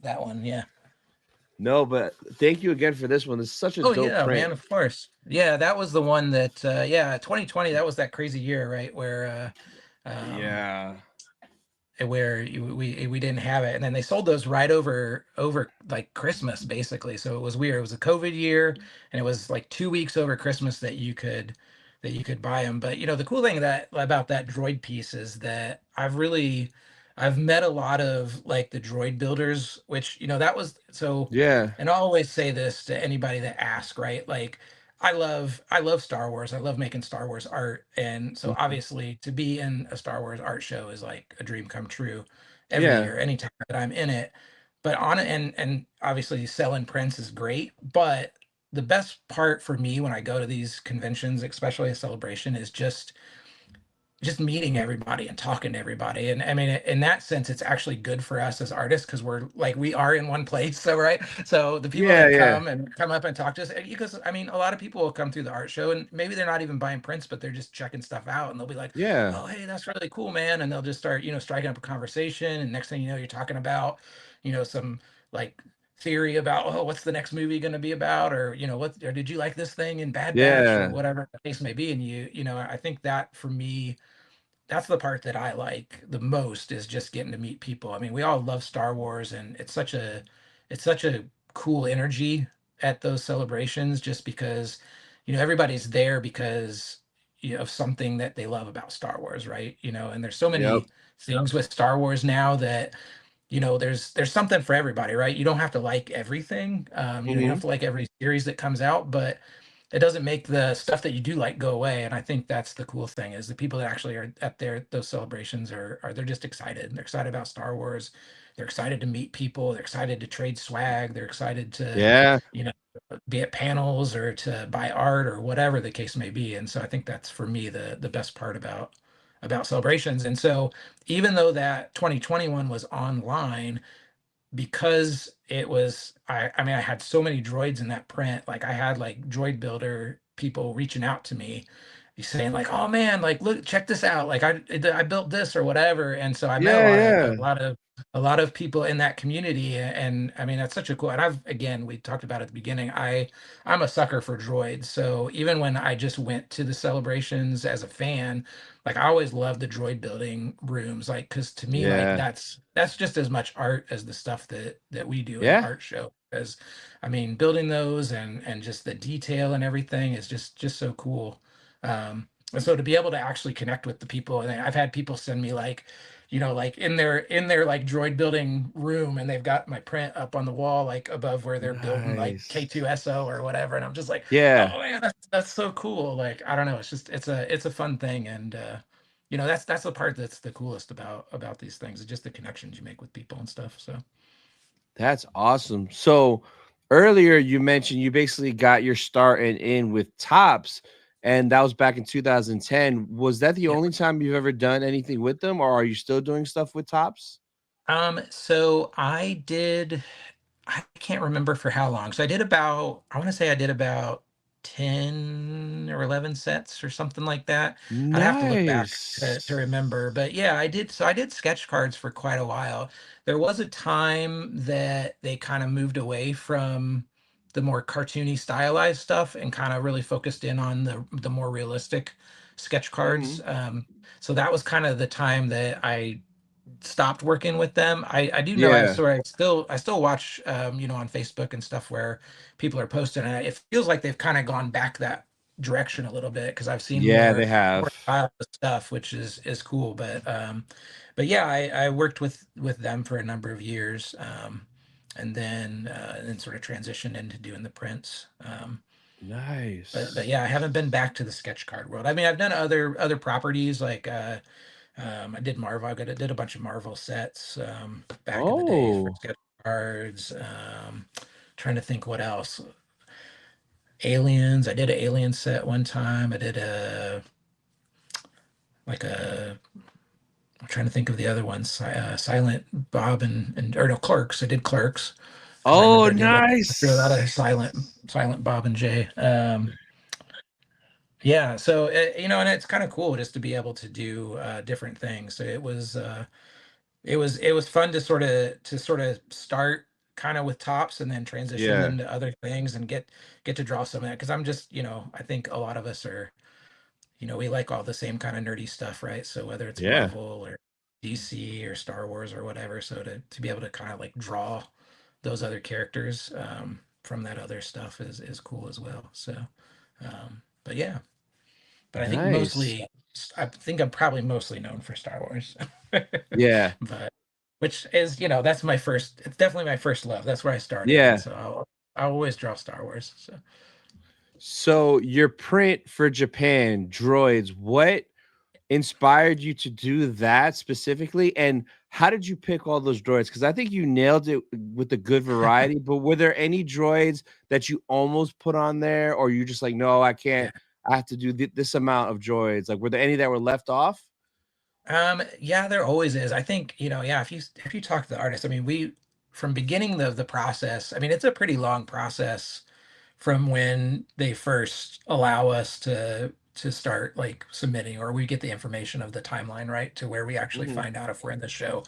that one. Yeah. No, but thank you again for this one. This is such a Oh dope yeah, print. man, of course. Yeah, that was the one that 2020, that was that crazy year, right? Yeah. Where we didn't have it, and then they sold those right over like Christmas, basically. So it was weird. It was a COVID year, and it was like 2 weeks over Christmas that you could buy them. But the cool thing about that droid piece is that I've met a lot of like the droid builders, which that was so. Yeah. And I always say this to anybody that asks, right? Like, I love Star Wars. I love making Star Wars art. And so Mhm. obviously to be in a Star Wars art show is like a dream come true every Yeah. year, anytime that I'm in it. But on it, and obviously selling prints is great, but the best part for me when I go to these conventions, especially a celebration, is just just meeting everybody and talking to everybody. And I mean, in that sense, it's actually good for us as artists because we're like, we are in one place. So, right. So the people Yeah, that yeah, come up and talk to us, because I mean, a lot of people will come through the art show and maybe they're not even buying prints, but they're just checking stuff out and they'll be like, yeah, oh, hey, that's really cool, man. And they'll just start, striking up a conversation. And next thing you know, you're talking about, some like theory about, oh, what's the next movie going to be about, or or did you like this thing in Bad Batch, or yeah. whatever the case may be. And I think that for me, that's the part that I like the most, is just getting to meet people. I mean, we all love Star Wars, and it's such a cool energy at those celebrations, just because everybody's there because of something that they love about Star Wars, right? And there's so Yep. many things with Star Wars now that there's something for everybody, right? You don't have to like everything. You don't Hmm. have to like every series that comes out, but it doesn't make the stuff that you do like go away. And I think that's the cool thing, is the people that actually are at those celebrations are they're just excited. They're excited about Star Wars. They're excited to meet people. They're excited to trade swag. They're excited to, Yeah. you know, be at panels or to buy art or whatever the case may be. And so I think that's for me the best part about celebrations. And so even though that 2021 was online, because it was, I mean, I had so many droids in that print. Like, I had like droid builder people reaching out to me saying like, oh man, like, look, check this out, like I built this or whatever. And so I met a Yeah, lot of yeah. people in that community. And I mean, that's such a cool, and again, we talked about at the beginning, I'm a sucker for droids. So even when I just went to the celebrations as a fan, like, I always loved the droid building rooms, like, because to me, like, Yeah. that's just as much art as the stuff that we do in the Yeah. art show. Because I mean, building those and just the detail and everything is just so cool. And so to be able to actually connect with the people, and I've had people send me like, like in their like droid building room, and they've got my print up on the wall, like above where they're building like Nice. K2SO or whatever. And I'm just like, Yeah. oh man, that's so cool. Like, I don't know, it's a fun thing. And that's the part that's the coolest about these things, is just the connections you make with people and stuff. So That's awesome. So earlier you mentioned you basically got your start in with Tops, and that was back in 2010. Was that the yeah. only time you've ever done anything with them, or are you still doing stuff with Tops? So I can't remember for how long. So I want to say I did about 10 or 11 sets or something like that. I'd have to look back to Nice. remember. But yeah, I did. So I did sketch cards for quite a while. There was a time that they kind of moved away from the more cartoony stylized stuff and kind of really focused in on the more realistic sketch cards. Mhm. So that was kind of the time that I stopped working with them. I do know, Yeah. I still watch on Facebook and stuff where people are posting, and it feels like they've kind of gone back that direction a little bit, because I've seen Yeah, more they have. more style stuff, which is cool. But yeah, I worked with them for a number of years, and then sort of transitioned into doing the prints. But Nice. yeah, I haven't been back to the sketch card world. I mean, I've done other properties, like I did Marvel. I did a bunch of Marvel sets back in the day for Oh. sketch cards. Trying to think what else. Aliens. I did an Alien set one time. I did a like a. I'm trying to think of the other ones. Silent Bob and or no, Clerks. I did Clerks because I Oh, remember I did a lot of nice. Silent Bob and Jay. Yeah, so and it's kind of cool just to be able to do different things. So it was fun to sort of start kind of with Tops and then transition Yeah. into other things and get to draw some of that, because I'm just, I think a lot of us are, we like all the same kind of nerdy stuff, right? So whether it's Yeah. Marvel or DC or Star Wars or whatever, so to be able to kind of like draw those other characters from that other stuff is cool as well. So but yeah, but Nice. I think I'm probably mostly known for Star Wars. Yeah. But which is, that's it's definitely my first love. That's where I started. And Yeah. so I'll always draw Star Wars. So So your print for Japan, droids, what inspired you to do that specifically? And how did you pick all those droids? Because I think you nailed it with a good variety, but were there any droids that you almost put on there, or you just like, no, I yeah. can't, I have to do this amount of droids? Like, were there any that were left off? Yeah, there always is. I think, yeah, if you talk to the artist, I mean, we from beginning the process, I mean, it's a pretty long process from when they first allow us to start like submitting, or we get the information of the timeline, right, to where we actually Hmm. find out if we're in the show.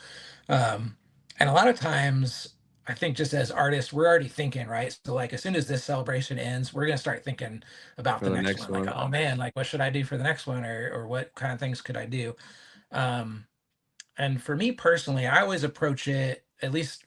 Um, and a lot of times, I think just as artists, we're already thinking, right? So like as soon as this celebration ends, we're gonna start thinking about For the the next next one. Like, one. oh man, like what should I do for the next one, or what kind of things could I do? Um, and for me personally, I always approach it, at least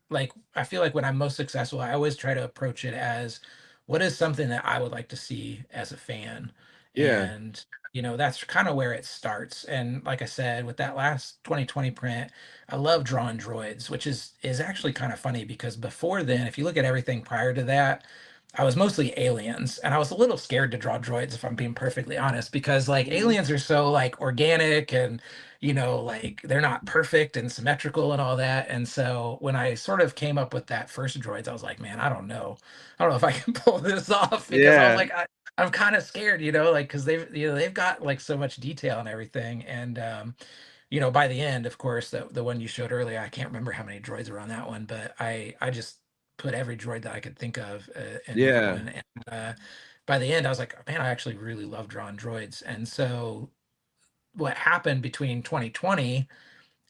like I feel like when I'm most successful, I always try to approach it as what is something that I would like to see as a fan. Yeah. And that's kind of where it starts. And like I said, with that last 2020 print, I love drawing droids, which is actually kind of funny because before then, if you look at everything prior to that, I was mostly aliens, and I was a little scared to draw droids, if I'm being perfectly honest, because like Hmm. aliens are so like organic and like they're not perfect and symmetrical and all that. And so when I sort of came up with that first droids, I was like, man, I don't know if I can pull this off, because I was Yeah. like, I'm kind of scared, like because they've got like so much detail and everything. And by the end, of course, the one you showed earlier, I can't remember how many droids were on that one, but I just put every droid that I could think of in that Yeah. one. And by the end, I was like, man, I actually really love drawing droids. And so what happened between 2020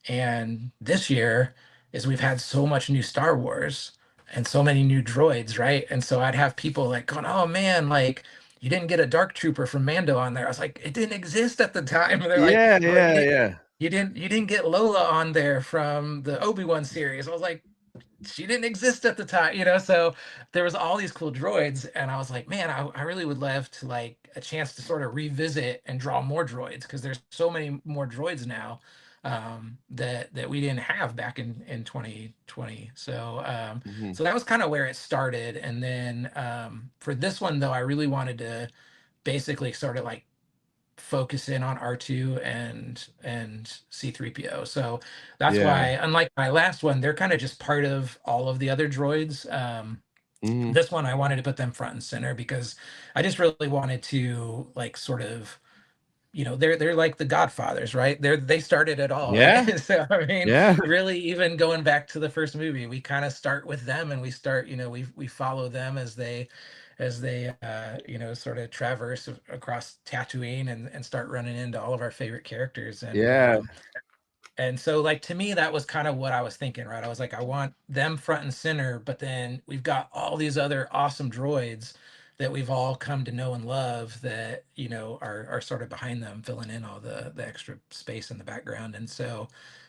and this year is we've had so much new Star Wars and so many new droids, right? And so I'd have people like going, "Oh man, like you didn't get a Dark Trooper from Mando on there." I was like, "It didn't exist at the time." They're like, Yeah. "Oh, Yeah. Yeah. you didn't get Lola on there from the Obi-Wan series." I was like, she didn't exist at the time, so there was all these cool droids, and I was like, man, I really would love to like a chance to sort of revisit and draw more droids, because there's so many more droids now that we didn't have back in 2020. So Hmm. so that was kind of where it started. And then for this one though, I really wanted to basically sort of like focus in on R2 and C3PO. So that's Yeah. why, unlike my last one, they're kind of just part of all of the other droids. Hmm. This one I wanted to put them front and center because I just really wanted to like sort of, they're like the Godfathers, right? They started it all, right? Yeah. So I mean, Yeah. really, even going back to the first movie, we kind of start with them, and we start, we follow them as they sort of traverse across Tatooine and start running into all of our favorite characters. Yeah. And so like to me that was kind of what I was thinking, right? I was like, I want them front and center, but then we've got all these other awesome droids that we've all come to know and love that are sort of behind them, filling in all the extra space in the background. And so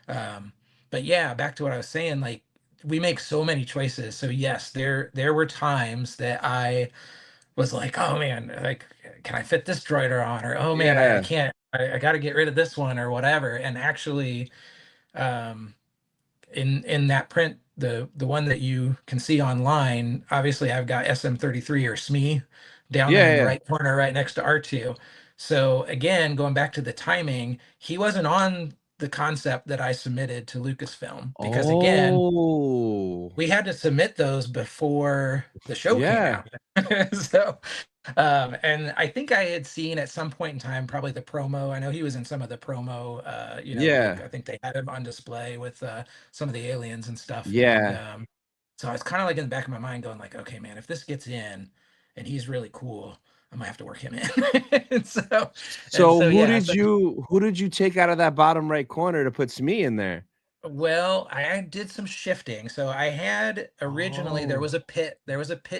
um but yeah, back to what I was saying, like we make so many choices. So yes, there were times that I was like, oh man, like, can I fit this droider on? Or, oh man, I Yeah. can't, I got to get rid of this one or whatever. And actually, um, in that print, the one that you can see online, obviously I've got SM33 or SME down there in the Yeah. right corner, right next to R2. So again, going back to the timing, he wasn't on the concept that I submitted to Lucasfilm, because again, Oh. we had to submit those before the show came Yeah. out. So and I think I had seen at some point in time probably the promo. I know he was in some of the promo, like Yeah. I think they had him on display with some of the aliens and stuff. And Yeah. so I was kind of like in the back of my mind going like, okay, man, if this gets in and he's really cool, I might have to work him in. and so and So so who yeah, did so you take out of that bottom right corner to put Smee in there? well, I did some shifting. So I had originally Oh. there was a pit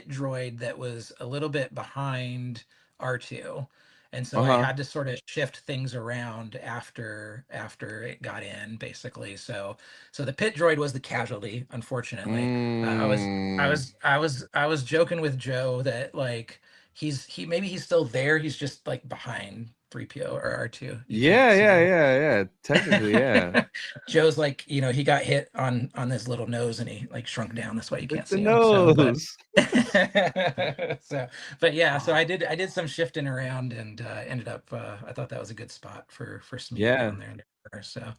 droid that was a little bit behind R2. And so I Uh-huh. had to sort of shift things around after it got in, basically. So the pit droid was the casualty, unfortunately. Mm. I was joking with Joe that like maybe he's still there, he's just like behind 3PO or R2. You can't Yeah, see yeah, him. yeah, yeah. Technically, yeah. Joe's like, he got hit on his little nose and he like shrunk down. That's why you With can't the see him. So, but nose. so, but yeah, so I did some shifting around and ended up. I thought that was a good spot for Smee Yeah. down there. So,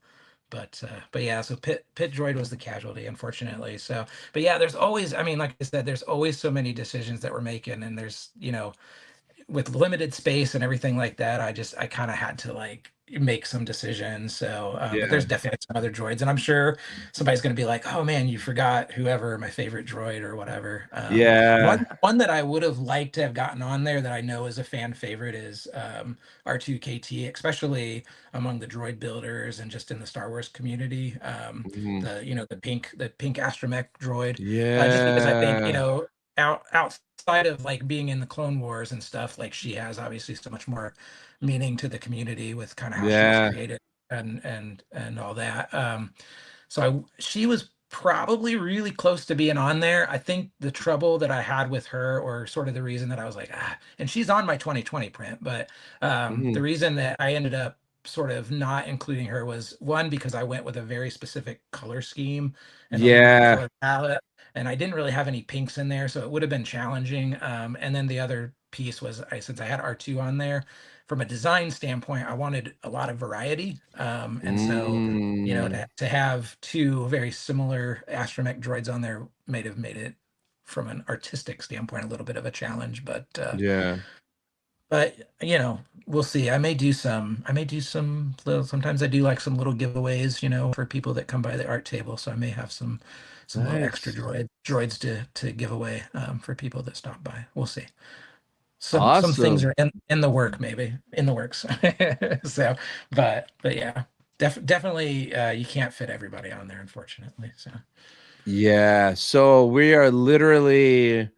but yeah, so Pit Droid was the casualty, unfortunately. So, but yeah, there's always, I mean, like I said, there's always so many decisions that we're making, and there's with limited space and everything like that, I kind of had to like make some decisions. So, but Yeah. there's definitely some other droids, and I'm sure somebody's going to be like, "Oh man, you forgot whoever my favorite droid or whatever." Yeah. One that I would have liked to have gotten on there that I know is a fan favorite is R2KT, especially among the droid builders and just in the Star Wars community. Mhm. The pink astromech droid, just because I think Yeah. outside of like being in the Clone Wars and stuff, like she has obviously so much more meaning to the community with kind of how she was Yeah. created and all that. She was probably really close to being on there. I think the trouble that I had with her, or sort of the reason that I was like, and she's on my 2020 print, but the Mhm. reason that I ended up sort of not including her was one, because I went with a very specific color scheme and a limited Yeah. color palette, and I didn't really have any pinks in there, so it would have been challenging. And then the other piece was, since I had R2 on there, from a design standpoint, I wanted a lot of variety. And so, Mm. to have two very similar astromech droids on there may have made it, from an artistic standpoint, a little bit of a challenge. Yeah. But we'll see. I may do some little, sometimes I do like some little giveaways, for people that come by the art table. So I may have some little extra Nice. droids to give away, for people that stop by. We'll see. Some things Awesome. are in the work, maybe in the works. So, but yeah, definitely, you can't fit everybody on there, unfortunately. So, Yeah. So we are literally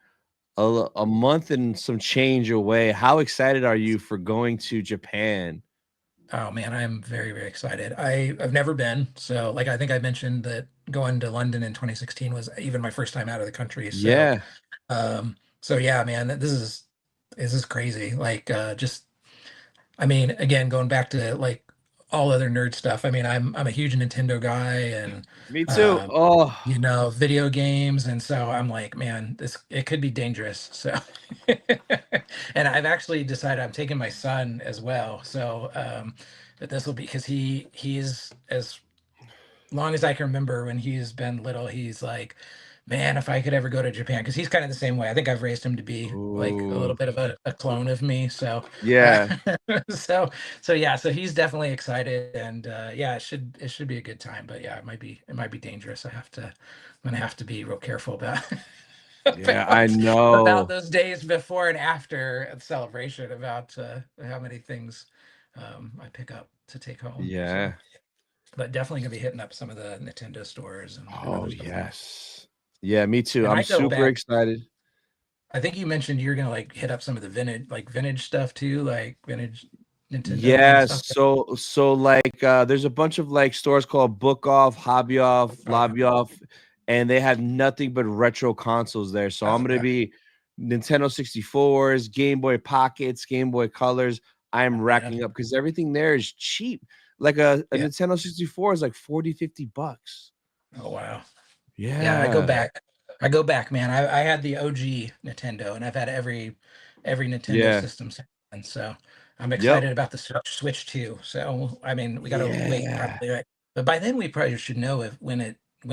a month and some change away. How excited are you for going to Japan? oh man, I'm very, very excited. I've never been, so like I think I mentioned that going to London in 2016 was even my first time out of the country. So, Yeah. yeah, man, this is crazy. Like, just, I mean, again, going back to like all other nerd stuff. I mean, I'm a huge Nintendo guy, and Me too. um, Oh, video games, and so I'm like, man, it could be dangerous. So, and I've actually decided I'm taking my son as well. So, that this will be, because he's, as long as I can remember when he's been little, he's like, man, if I could ever go to Japan, because he's kind of the same way. I think I've raised him to be like a little ooh. bit of a clone of me. So, Yeah. so yeah, so he's definitely excited, and yeah, it should be a good time. But yeah, it might be dangerous. I'm gonna have to be real careful about Yeah, I about know. those days before and after the celebration, about how many things I pick up to take home. So, Yeah. but definitely gonna be hitting up some of the Nintendo stores and Oh, other stuff like that. yes. Yeah, me too. And I'm I go super back. excited. I think you mentioned you're gonna like hit up some of the vintage stuff too, like vintage Nintendo and Yeah, stuff. so like there's a bunch of like stores called Book Off, Hobby Off, Okay. Lobby Off, and they have nothing but retro consoles there. So I'm gonna Okay. be Nintendo 64s, Game Boy Pockets, Game Boy Colors. I'm Oh, man. racking up because everything there is cheap. Like a Yeah. Nintendo 64 is like 40-50 bucks. Oh, wow. Yeah, I go Yeah. back. I go back, man. I had the OG Nintendo, and I've had every Nintendo Yeah. system since then. So I'm Yep. excited about the Switch too. So I mean, we gotta wait Yeah. probably, right? But by then we probably should know if when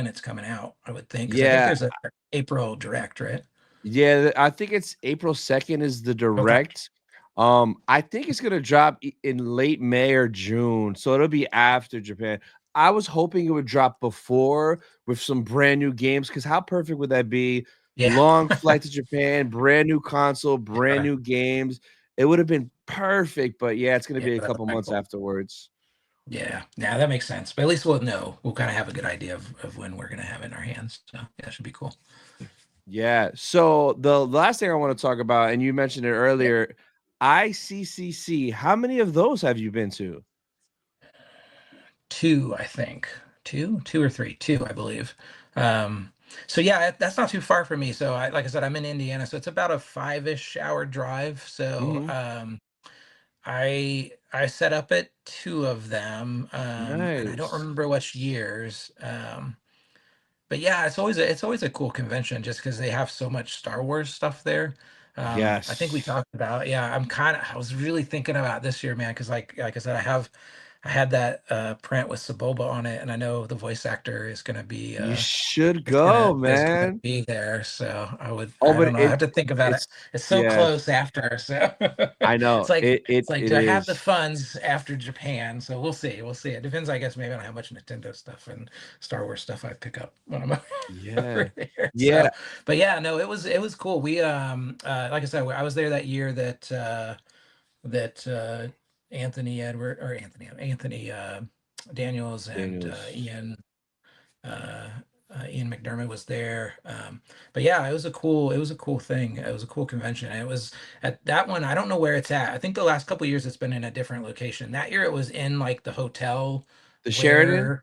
it's coming out, I would think, because I think Yeah. there's a April direct, right? Yeah, I think it's April 2nd is the Okay. direct. I think it's gonna drop in late May or June, so it'll be after Japan. I was hoping it would drop before with some brand new games, because how perfect would that be? Yeah. Long flight to Japan, brand new console, brand Yeah. new games. It would have been perfect, but yeah, it's gonna Yeah. be a That couple would be months cool. afterwards. Yeah. Yeah, that makes sense. But at least we'll know. We'll kind of have a good idea of when we're gonna have it in our hands. So yeah, that should be cool. Yeah. So the last thing I want to talk about, and you mentioned it Yep. earlier, ICCC. How many of those have you been to? Two, I think. Two or three. Two, I believe. Um, so yeah, that's not too far from me. So like I said, I'm in Indiana, so it's about a 5-ish hour drive. So Mhm. I set up at two of them, and I don't Nice. remember which years. But yeah, it's always a cool convention, just because they have so much Star Wars stuff there. I think we Yes. talked about, yeah, I was really thinking about this year, man, because like I said, I have I had that print with Saboba on it, and I know the voice actor is going to be You should go, is gonna man. be there. So Oh, I but don't know. I have to think about it. it's It's so yeah, close after. So I know. it's like, It do I have the is. funds after Japan? So we'll see. We'll see. It depends, I guess, maybe on how much Nintendo stuff and Star Wars stuff I pick up when I'm Yeah. over there. Yeah. So, but yeah, no, it was cool. We like I said, I was there that year that Anthony Daniels and Daniels. uh, Ian McDermott was there. But yeah, it was a cool thing. It was a cool convention. And it was at that one. I don't know where it's at. I think the last couple years it's been in a different location. That year it was in like the hotel The Sheridan? where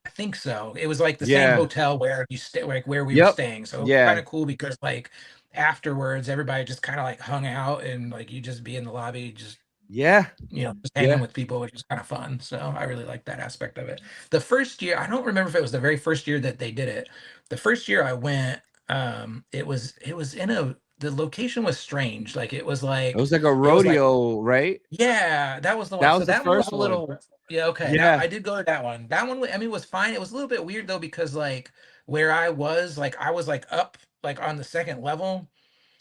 I think so. It was like the same Yeah. hotel where you stay, like where we were Yep. staying. So it was kind Yeah. of cool because like afterwards, everybody just kind of like hung out and like you just be in the lobby, just Yeah. just hanging Yeah. with people, which is kind of fun. So I really like that aspect of it. The first year, I don't remember if it was the very first year that they did it. The first year I went, it was in the location was strange. Like It was like a rodeo, right? yeah, that was the one. That So was the that one was first a one. little, yeah, okay. That Yeah. I did go to that one. That one, I mean, was fine. It was a little bit weird though because like where I was like up like on the second level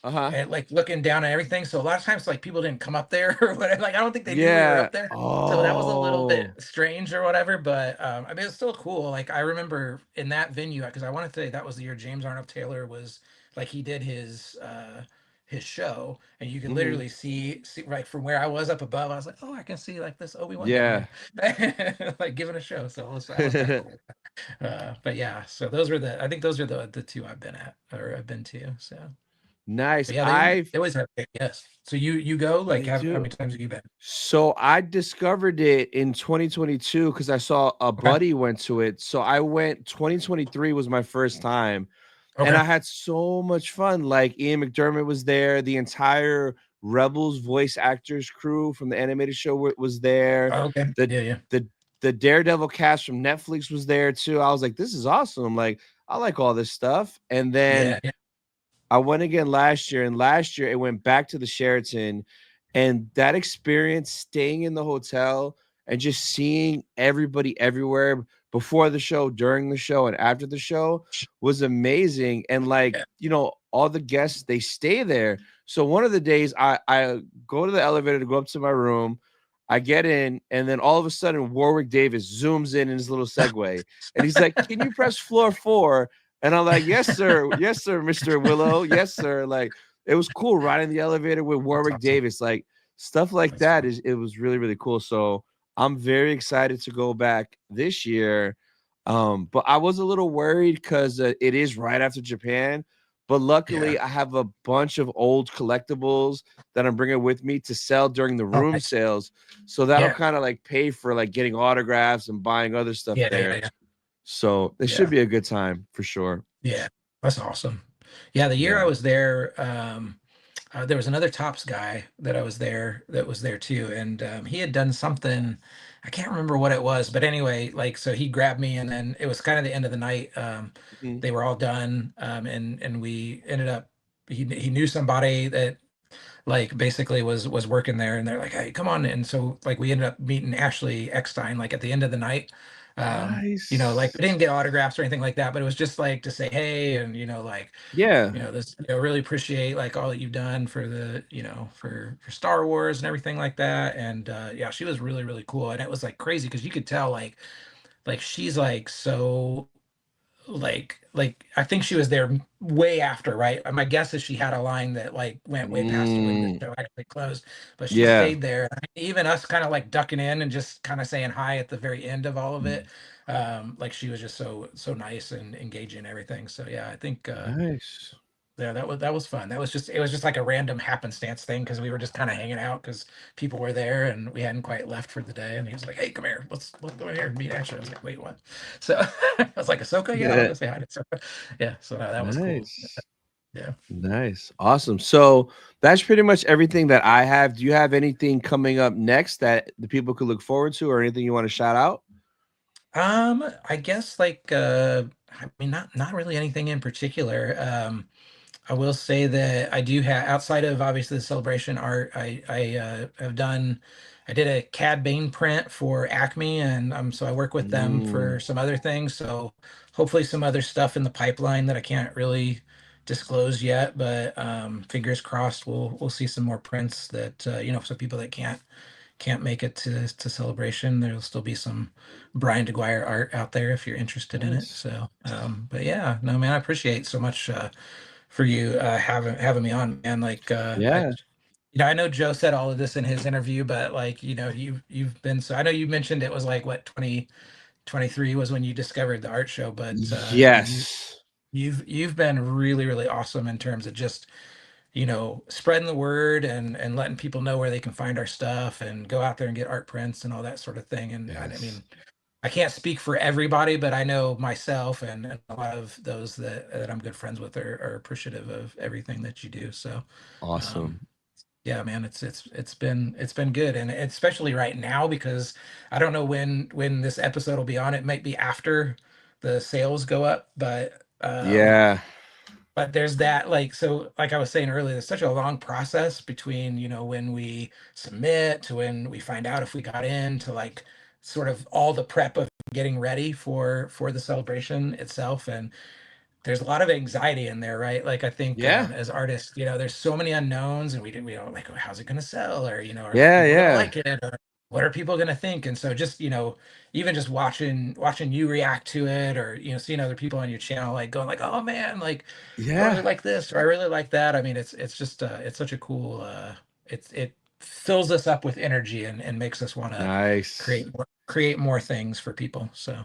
Uh-huh. and like looking down at everything. So a lot of times like people didn't come up there or whatever. Like I don't think they knew we were Yeah. up there. So that was a little bit Oh. strange or whatever. But I mean it's still cool. Like I remember in that venue because I want to say that was the year James Arnold Taylor was like he did his show and you could Hmm. literally see right from where I was up above. I was like, oh, I can see like this Obi-Wan down Yeah. here, like giving a show. So that was kind of cool. But yeah, so those were I think those are the two I've been at or I've been to. So. Nice. But yeah, they always have yes. So you go like They how do. many times have you been? So I discovered it in 2022 because I saw a Okay. buddy went to it. So I went 2023 was my first time. And Okay. I had so much fun. Like Ian McDermott was there. The entire Rebels voice actors crew from the animated show was there. Oh, okay. The Yeah, yeah. the the Daredevil cast from Netflix was there too. I was like, this is awesome. Like, I like all this stuff. And then Yeah, yeah. I went again last year, and last year it went back to the Sheraton, and that experience staying in the hotel and just seeing everybody everywhere before the show, during the show, and after the show was amazing. And like, Yeah. all the guests they stay there. So one of the days I go to the elevator to go up to my room. I get in, and then all of a sudden Warwick Davis zooms in his little Segway, and he's like, "Can you press floor 4?" And I'm like, yes, sir, Mr. Willow. Yes, sir. Like, it was cool riding the elevator with Warwick That's awesome. Davis. Like, stuff like Nice. that it was really, really cool. So I'm very excited to go back this year. But I was a little worried because it is right after Japan. But Yeah. luckily, I have a bunch of old collectibles that I'm bringing with me to sell during the Oh, room nice. sales. So that'll Yeah. kind of like pay for like getting autographs and buying other stuff Yeah, yeah, there. yeah. So it should Yeah. be a good time for sure. Yeah. That's awesome. Yeah, the year I Yeah. was there, there was another Tops guy that I was there that was there too, and he had done something. I can't remember what it was, but anyway, like so he grabbed me, and then it was kind of the end of the night. Mhm. They were all done, and we ended up. He knew somebody that like basically was working there, and they're like, hey, come on. And so like we ended up meeting Ashley Eckstein like at the end of the night. Like Nice. we didn't get autographs or anything like that, but it was just like to say hey, and like Yeah. this really appreciate like all that you've done for the for Star Wars and everything like that. And yeah, she was really really cool, and it was like crazy because you could tell like she's like so like I think she was there way after, right? My guess is she had a line that like went way past when the Mm. show actually closed, but she Yeah. stayed there. Even us kind of like ducking in and just kind of saying hi at the very end of all of it. Like she was just so nice and engaging and everything. So yeah, I think Nice. yeah, that was fun. It was just like a random happenstance thing because we were just kind of hanging out because people were there and we hadn't quite left for the day. And he was like, "Hey, come here, let's go in here and meet Ashley." I was like, "Wait, what?" So I was like, "Ahsoka, yeah, I'll Yeah. go say hi to Ahsoka." Yeah, so that was cool. Nice. Yeah. Nice. Awesome. So that's pretty much everything that I have. Do you have anything coming up next that the people could look forward to or anything you want to shout out? I guess like I mean not really anything in particular. I will say that I do have outside of obviously the celebration art, I have done I did a Cad Bane print for Acme, and so I work with them for some other things. So hopefully some other stuff in the pipeline that I can't really disclose yet, but fingers crossed we'll see some more prints that some people that can't make it to Celebration, there'll still be some Brian Deguire art out there if you're interested in it. Nice. So but yeah, no man, I appreciate so much for you having me on, man. Like Yeah. I know Joe said all of this in his interview, but like, you've been, so I know you mentioned it was like what, 2023 was when you discovered the art show, but Yes. you've been really, really awesome in terms of just, spreading the word and letting people know where they can find our stuff and go out there and get art prints and all that sort of thing. And I Yes. mean, I can't speak for everybody, but I know myself and a lot of those that I'm good friends with are appreciative of everything that you do. So, um, Awesome. yeah, man, it's been good, and especially right now because I don't know when this episode will be on. It might be after the sales go up, Yeah. but there's that, like, so like I was saying earlier, there's such a long process between when we submit to when we find out if we got in to like sort of all the prep of getting ready for the celebration itself. And there's a lot of anxiety in there, right? Like I think Yeah. as artists, there's so many unknowns, and we don't like, how's it going to sell, or are Yeah. people going to Yeah. like it, or what are people going to think? And so just even just watching you react to it, or seeing other people on your channel like going like, oh man, like I really Yeah. like this or I really like that. I mean, it's just it's such a cool it fills us up with energy and makes us want to Nice. create more things for people. So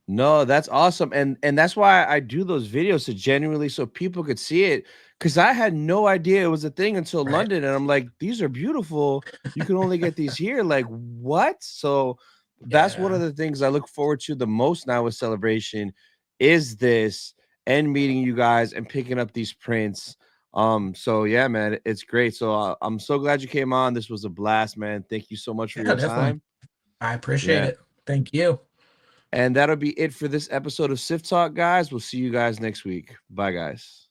No, that's awesome. And that's why I do those videos to genuinely so people could see it. Cause I had no idea it was a thing until right. London. And I'm like, these are beautiful. You can only get these here. Like, what? So that's one Yeah. of the things I look forward to the most now with Celebration is this and meeting you guys and picking up these prints. So yeah, man, it's great. So I'm so glad you came on. This was a blast, man. Thank you so much for Yeah, your definitely. time. I appreciate Yeah. it. Thank you. And that'll be it for this episode of Sith Talk, guys. We'll see you guys next week. Bye, guys.